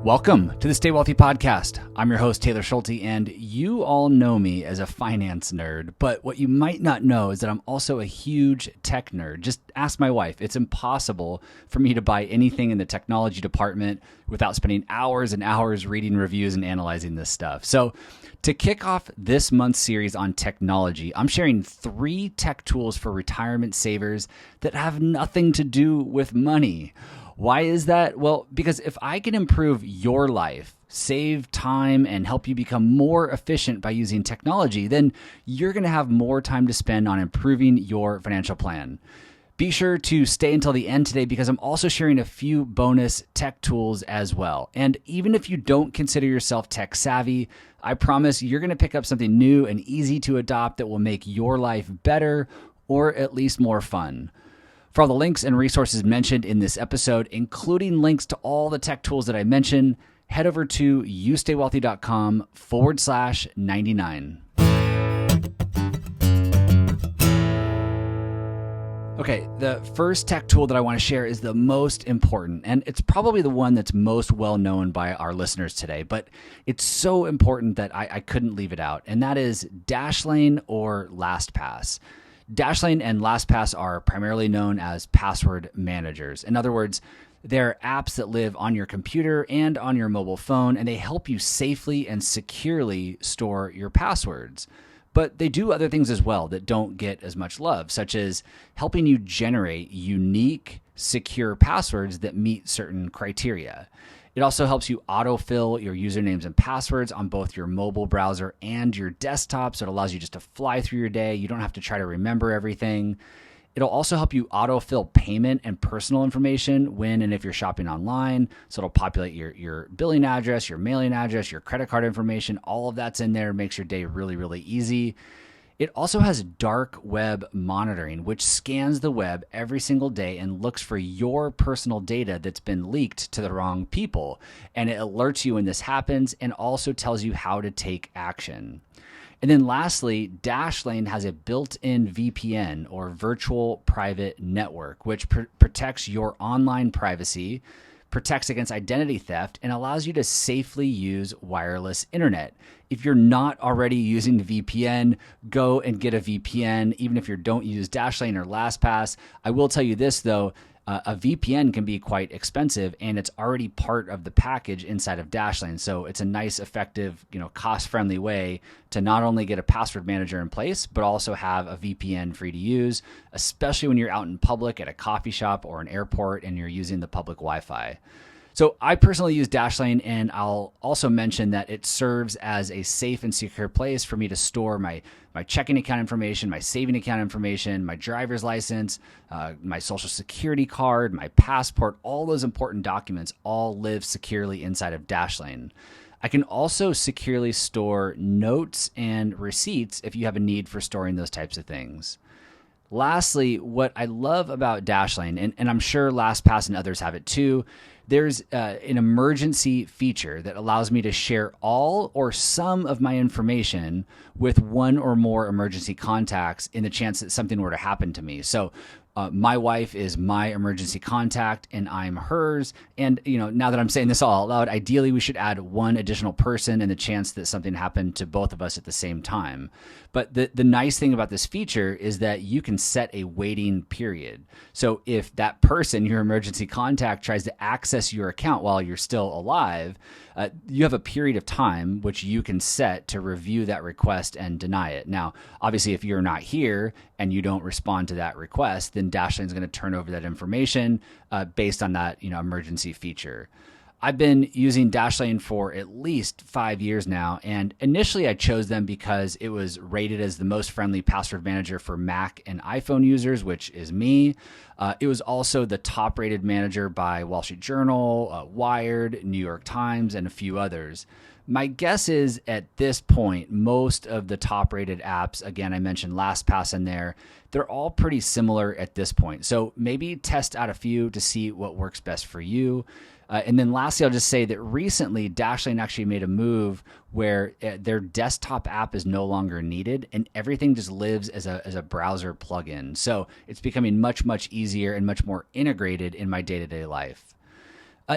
Welcome to the Stay Wealthy Podcast. I'm your host, Taylor Schulte, and you all know me as a finance nerd. But what you might not know is that I'm also a huge tech nerd. Just ask my wife. It's impossible for me to buy anything in the technology department without spending hours and hours reading reviews and analyzing this stuff. So to kick off this month's series on technology, I'm sharing 3 tech tools for retirement savers that have nothing to do with money. Why is that? Well, because if I can improve your life, save time, and help you become more efficient by using technology, then you're going to have more time to spend on improving your financial plan. Be sure to stay until the end today because I'm also sharing a few bonus tech tools as well. And even if you don't consider yourself tech savvy, I promise you're going to pick up something new and easy to adopt that will make your life better or at least more fun. For all the links and resources mentioned in this episode, including links to all the tech tools that I mentioned, head over to youstaywealthy.com/99. Okay, the first tech tool that I want to share is the most important, and it's probably the one that's most well known by our listeners today, but it's so important that I couldn't leave it out, and that is Dashlane or LastPass. Dashlane and LastPass are primarily known as password managers. In other words, they're apps that live on your computer and on your mobile phone, and they help you safely and securely store your passwords. But they do other things as well that don't get as much love, such as helping you generate unique, secure passwords that meet certain criteria. It also helps you autofill your usernames and passwords on both your mobile browser and your desktop, so it allows you just to fly through your day. You don't have to try to remember everything. It'll also help you autofill payment and personal information when and if you're shopping online. So it'll populate your billing address, your mailing address, your credit card information. All of that's in there. Makes your day really, really easy. It also has dark web monitoring, which scans the web every single day and looks for your personal data that's been leaked to the wrong people. And it alerts you when this happens and also tells you how to take action. And then lastly, Dashlane has a built-in VPN or virtual private network, which protects your online privacy, protects against identity theft, and allows you to safely use wireless internet. If you're not already using the VPN, go and get a VPN, even if you don't use Dashlane or LastPass. I will tell you this, though. A VPN can be quite expensive, and it's already part of the package inside of Dashlane. So it's a nice, effective, cost-friendly way to not only get a password manager in place, but also have a VPN free to use, especially when you're out in public at a coffee shop or an airport and you're using the public Wi-Fi. So I personally use Dashlane, and I'll also mention that it serves as a safe and secure place for me to store my checking account information, my saving account information, my driver's license, my social security card, my passport. All those important documents all live securely inside of Dashlane. I can also securely store notes and receipts if you have a need for storing those types of things. Lastly, what I love about Dashlane, and I'm sure LastPass and others have it too, there's an emergency feature that allows me to share all or some of my information with one or more emergency contacts in the chance that something were to happen to me. So my wife is my emergency contact and I'm hers. And, now that I'm saying this all out loud, ideally we should add one additional person in the chance that something happened to both of us at the same time. But the nice thing about this feature is that you can set a waiting period. So if that person, your emergency contact, tries to access your account while you're still alive, you have a period of time which you can set to review that request and deny it. Now, obviously, if you're not here and you don't respond to that request, then Dashlane is going to turn over that information based on that emergency feature. I've been using Dashlane for at least 5 years now, and initially I chose them because it was rated as the most friendly password manager for Mac and iPhone users, which is me. It was also the top-rated manager by Wall Street Journal, Wired, New York Times, and a few others. My guess is at this point, most of the top-rated apps, again, I mentioned LastPass in there, they're all pretty similar at this point. So maybe test out a few to see what works best for you. And then lastly, I'll just say that recently Dashlane actually made a move where their desktop app is no longer needed and everything just lives as a browser plugin. So it's becoming much, much easier and much more integrated in my day-to-day life.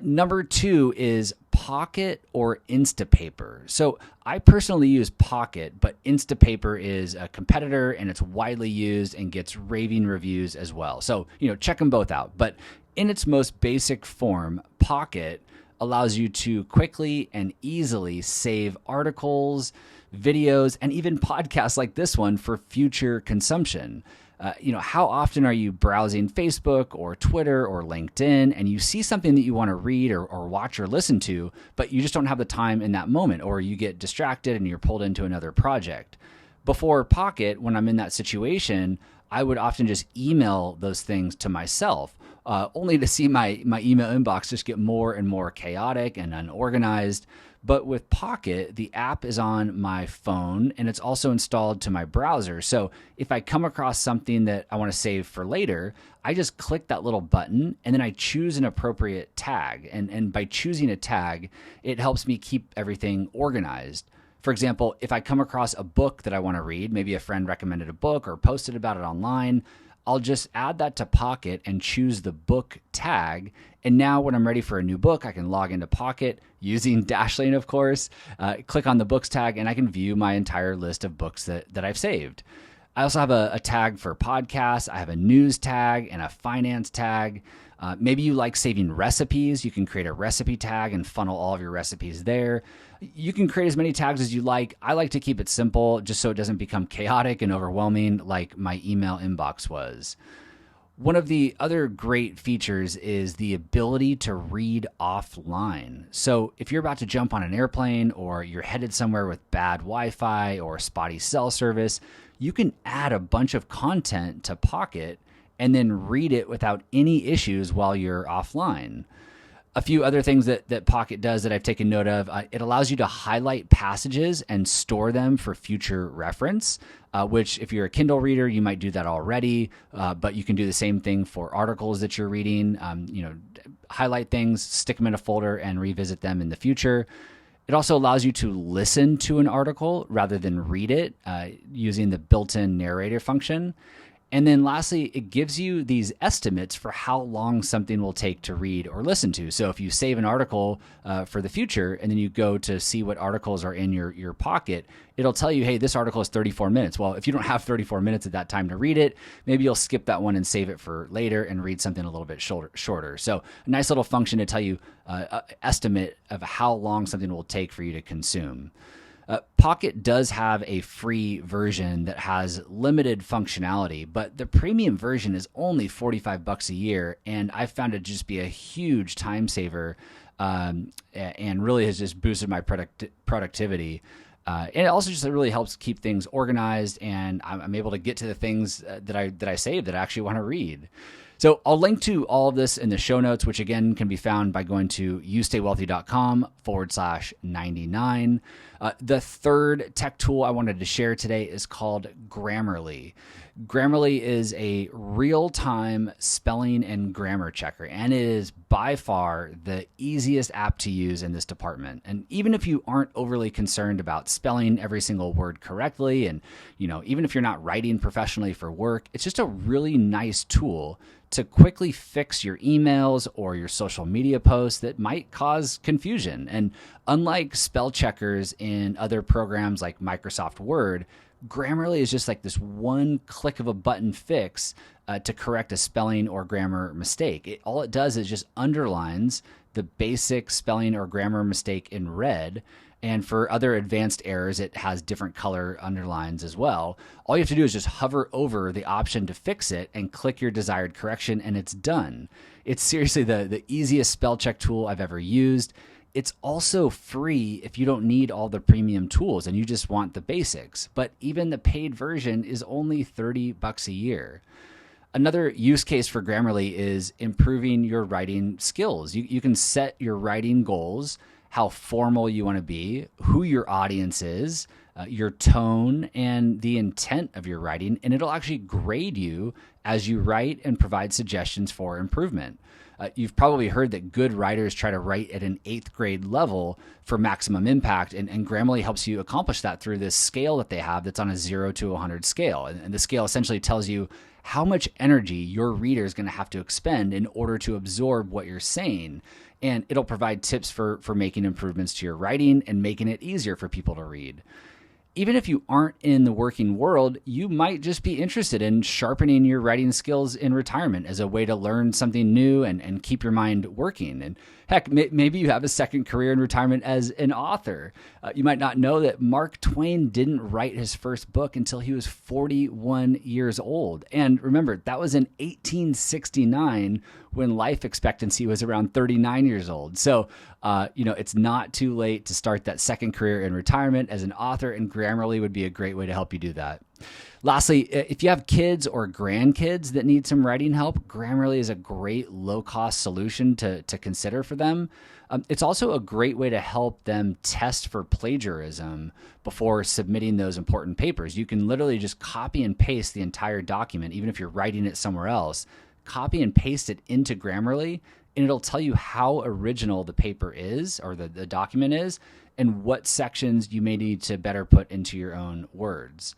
Number two is Pocket or Instapaper. So I personally use Pocket, but Instapaper is a competitor and it's widely used and gets raving reviews as well. So, check them both out. But in its most basic form, Pocket allows you to quickly and easily save articles, videos, and even podcasts like this one for future consumption. How often are you browsing Facebook or Twitter or LinkedIn and you see something that you want to read or watch or listen to, but you just don't have the time in that moment, or you get distracted and you're pulled into another project? Before Pocket, when I'm in that situation, I would often just email those things to myself, only to see my email inbox just get more and more chaotic and unorganized. But with Pocket, the app is on my phone and it's also installed to my browser. So if I come across something that I want to save for later, I just click that little button and then I choose an appropriate tag. And by choosing a tag, it helps me keep everything organized. For example, if I come across a book that I want to read, maybe a friend recommended a book or posted about it online, I'll just add that to Pocket and choose the book tag. And now when I'm ready for a new book, I can log into Pocket using Dashlane, of course, click on the books tag, and I can view my entire list of books that I've saved. I also have a tag for podcasts. I have a news tag and a finance tag. Maybe you like saving recipes. You can create a recipe tag and funnel all of your recipes there. You can create as many tags as you like. I like to keep it simple just so it doesn't become chaotic and overwhelming like my email inbox was. One of the other great features is the ability to read offline. So if you're about to jump on an airplane or you're headed somewhere with bad Wi-Fi or spotty cell service, you can add a bunch of content to Pocket and then read it without any issues while you're offline. A few other things that Pocket does that I've taken note of, it allows you to highlight passages and store them for future reference, which if you're a Kindle reader, you might do that already, but you can do the same thing for articles that you're reading. Highlight things, stick them in a folder, and revisit them in the future. It also allows you to listen to an article rather than read it using the built-in narrator function. And then lastly, it gives you these estimates for how long something will take to read or listen to. So if you save an article for the future and then you go to see what articles are in your Pocket, it'll tell you, hey, this article is 34 minutes. Well, if you don't have 34 minutes at that time to read it, maybe you'll skip that one and save it for later and read something a little bit shorter. So a nice little function to tell you an estimate of how long something will take for you to consume. Pocket does have a free version that has limited functionality, but the premium version is only $45 a year, and I found it to just be a huge time saver and really has just boosted my productivity. And it also just really helps keep things organized, and I'm able to get to the things that I saved that I actually want to read. So I'll link to all of this in the show notes, which again can be found by going to youstaywealthy.com/99. The third tech tool I wanted to share today is called Grammarly. Grammarly is a real-time spelling and grammar checker, and it is by far the easiest app to use in this department. And even if you aren't overly concerned about spelling every single word correctly, and even if you're not writing professionally for work, it's just a really nice tool to quickly fix your emails or your social media posts that might cause confusion. And unlike spell checkers in other programs like Microsoft Word, Grammarly is just like this one click of a button fix to correct a spelling or grammar mistake. All it does is just underlines the basic spelling or grammar mistake in red. And for other advanced errors, it has different color underlines as well. All you have to do is just hover over the option to fix it and click your desired correction, and it's done. It's seriously the easiest spell check tool I've ever used. It's also free if you don't need all the premium tools and you just want the basics. But even the paid version is only $30 a year. Another use case for Grammarly is improving your writing skills. You can set your writing goals, how formal you want to be, who your audience is, your tone, and the intent of your writing, and it'll actually grade you as you write and provide suggestions for improvement. You've probably heard that good writers try to write at an 8th grade level for maximum impact, and Grammarly helps you accomplish that through this scale that they have that's on a 0 to 100 scale. And the scale essentially tells you how much energy your reader is going to have to expend in order to absorb what you're saying. And it'll provide tips for making improvements to your writing and making it easier for people to read. Even if you aren't in the working world, you might just be interested in sharpening your writing skills in retirement as a way to learn something new and keep your mind working. And heck, maybe you have a second career in retirement as an author. You might not know that Mark Twain didn't write his first book until he was 41 years old. And remember, that was in 1869 when life expectancy was around 39 years old. So, it's not too late to start that second career in retirement as an author, and Grammarly would be a great way to help you do that. Lastly, if you have kids or grandkids that need some writing help, Grammarly is a great low-cost solution to consider for them. It's also a great way to help them test for plagiarism before submitting those important papers. You can literally just copy and paste the entire document, even if you're writing it somewhere else, copy and paste it into Grammarly, and it'll tell you how original the paper is or the document is and what sections you may need to better put into your own words.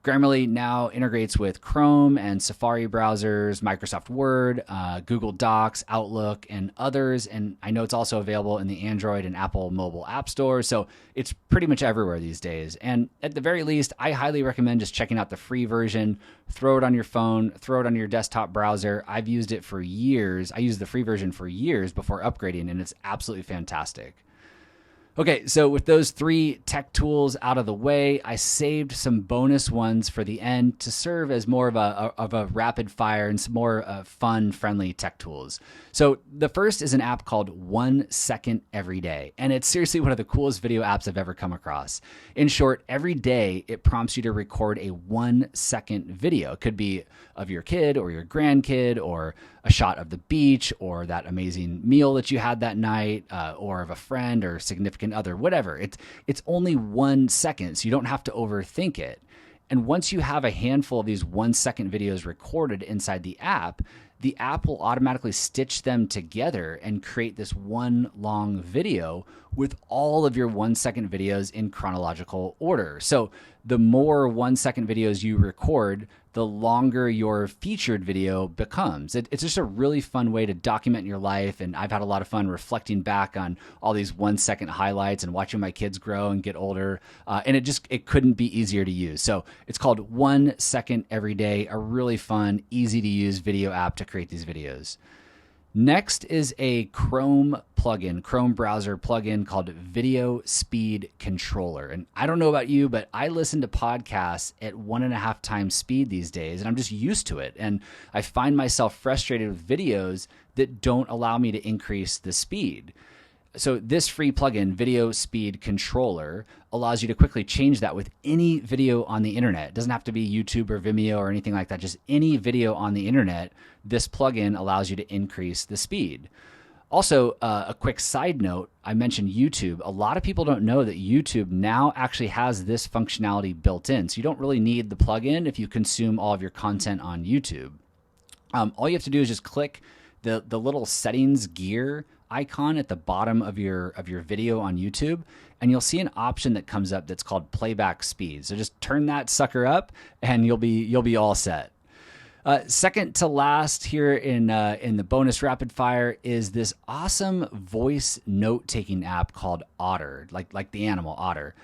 Grammarly now integrates with Chrome and Safari browsers, Microsoft Word, Google Docs, Outlook, and others. And I know it's also available in the Android and Apple mobile app stores. So it's pretty much everywhere these days. And at the very least, I highly recommend just checking out the free version. Throw it on your phone, throw it on your desktop browser. I've used it for years. I used the free version for years before upgrading, and it's absolutely fantastic. Okay, so with those 3 tech tools out of the way, I saved some bonus ones for the end to serve as more of a rapid fire and some more fun, friendly tech tools. So the first is an app called 1 Second Every Day, and it's seriously one of the coolest video apps I've ever come across. In short, every day it prompts you to record a 1-second video. It could be of your kid or your grandkid, or a shot of the beach, or that amazing meal that you had that night, or of a friend or significant other, whatever. It's only 1 second, so you don't have to overthink it. And once you have a handful of these 1-second videos recorded inside the app will automatically stitch them together and create this one long video with all of your 1-second videos in chronological order. So the more 1-second videos you record, the longer your featured video becomes. It's just a really fun way to document your life, and I've had a lot of fun reflecting back on all these 1-second highlights and watching my kids grow and get older, and it couldn't be easier to use. So it's called 1 Second Every Day, a really fun, easy to use video app to create these videos. Next is a Chrome browser plugin called Video Speed Controller. And I don't know about you, but I listen to podcasts at 1.5 times speed these days, and I'm just used to it. And I find myself frustrated with videos that don't allow me to increase the speed. So this free plugin, Video Speed Controller, allows you to quickly change that with any video on the internet. It doesn't have to be YouTube or Vimeo or anything like that, just any video on the internet. This plugin allows you to increase the speed. Also, a quick side note, I mentioned YouTube. A lot of people don't know that YouTube now actually has this functionality built in. So you don't really need the plugin if you consume all of your content on YouTube. All you have to do is just click the little settings gear icon at the bottom of your video on YouTube, and you'll see an option that comes up that's called playback speed. So just turn that sucker up, and you'll be all set. Second to last here in the bonus rapid fire is this awesome voice note-taking app called Otter, like the animal otter.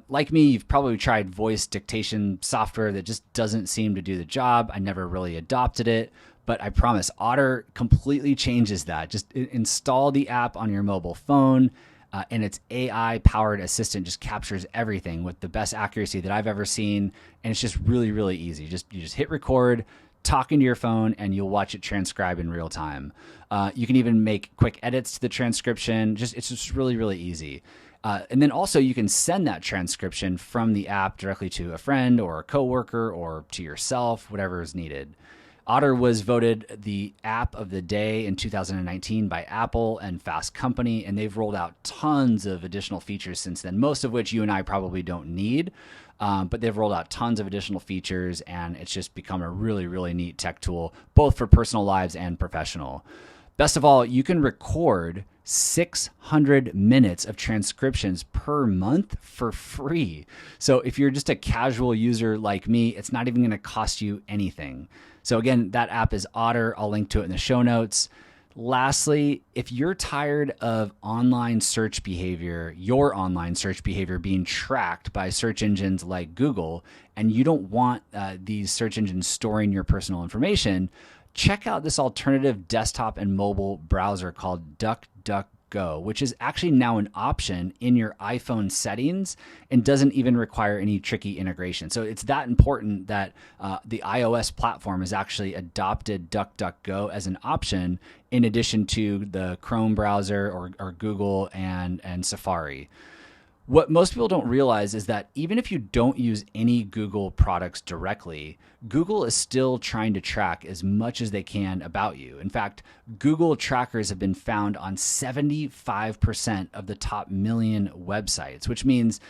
Like me, you've probably tried voice dictation software that just doesn't seem to do the job. I never really adopted it, but I promise Otter completely changes that. Just install the app on your mobile phone, and its AI-powered assistant just captures everything with the best accuracy that I've ever seen, and it's just really, really easy. You just hit record, talk into your phone, and you'll watch it transcribe in real time. You can even make quick edits to the transcription. It's just really, really easy. And then also you can send that transcription from the app directly to a friend or a coworker or to yourself, whatever is needed. Otter was voted the app of the day in 2019 by Apple and Fast Company, and they've rolled out tons of additional features since then, most of which you and I probably don't need. But they've rolled out tons of additional features, and it's just become a really, really neat tech tool, both for personal lives and professional. Best of all, you can record 600 minutes of transcriptions per month for free. So if you're just a casual user like me, it's not even going to cost you anything. So again, that app is Otter. I'll link to it in the show notes. Lastly, if you're tired of your online search behavior being tracked by search engines like Google, and you don't want these search engines storing your personal information, check out this alternative desktop and mobile browser called DuckDuckGo, which is actually now an option in your iPhone settings and doesn't even require any tricky integration. So it's that important that the iOS platform has actually adopted DuckDuckGo as an option in addition to the Chrome browser or Google and Safari. What most people don't realize is that even if you don't use any Google products directly, Google is still trying to track as much as they can about you. In fact, Google trackers have been found on 75% of the top million websites, which means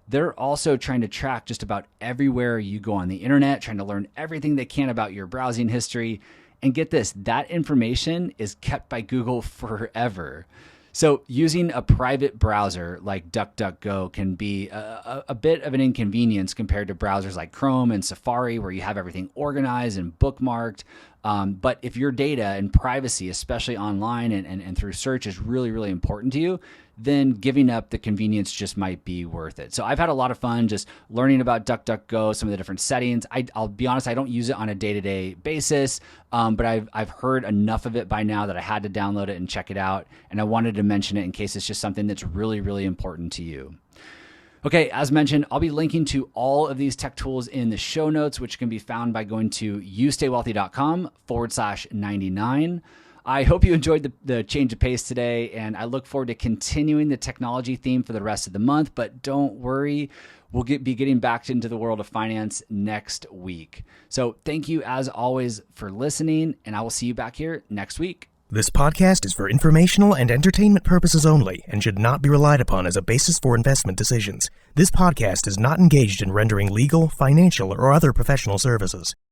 they're also trying to track just about everywhere you go on the internet, trying to learn everything they can about your browsing history. And get this, that information is kept by Google forever. So using a private browser like DuckDuckGo can be a bit of an inconvenience compared to browsers like Chrome and Safari, where you have everything organized and bookmarked. But if your data and privacy, especially online and through search, is really, really important to you, then giving up the convenience just might be worth it. So I've had a lot of fun just learning about DuckDuckGo, some of the different settings. I'll be honest, I don't use it on a day-to-day basis, but I've heard enough of it by now that I had to download it and check it out. And I wanted to mention it in case it's just something that's really, really important to you. Okay, as mentioned, I'll be linking to all of these tech tools in the show notes, which can be found by going to youstaywealthy.com/99. I hope you enjoyed the change of pace today, and I look forward to continuing the technology theme for the rest of the month. But don't worry, we'll be getting back into the world of finance next week. So thank you, as always, for listening, and I will see you back here next week. This podcast is for informational and entertainment purposes only and should not be relied upon as a basis for investment decisions. This podcast is not engaged in rendering legal, financial, or other professional services.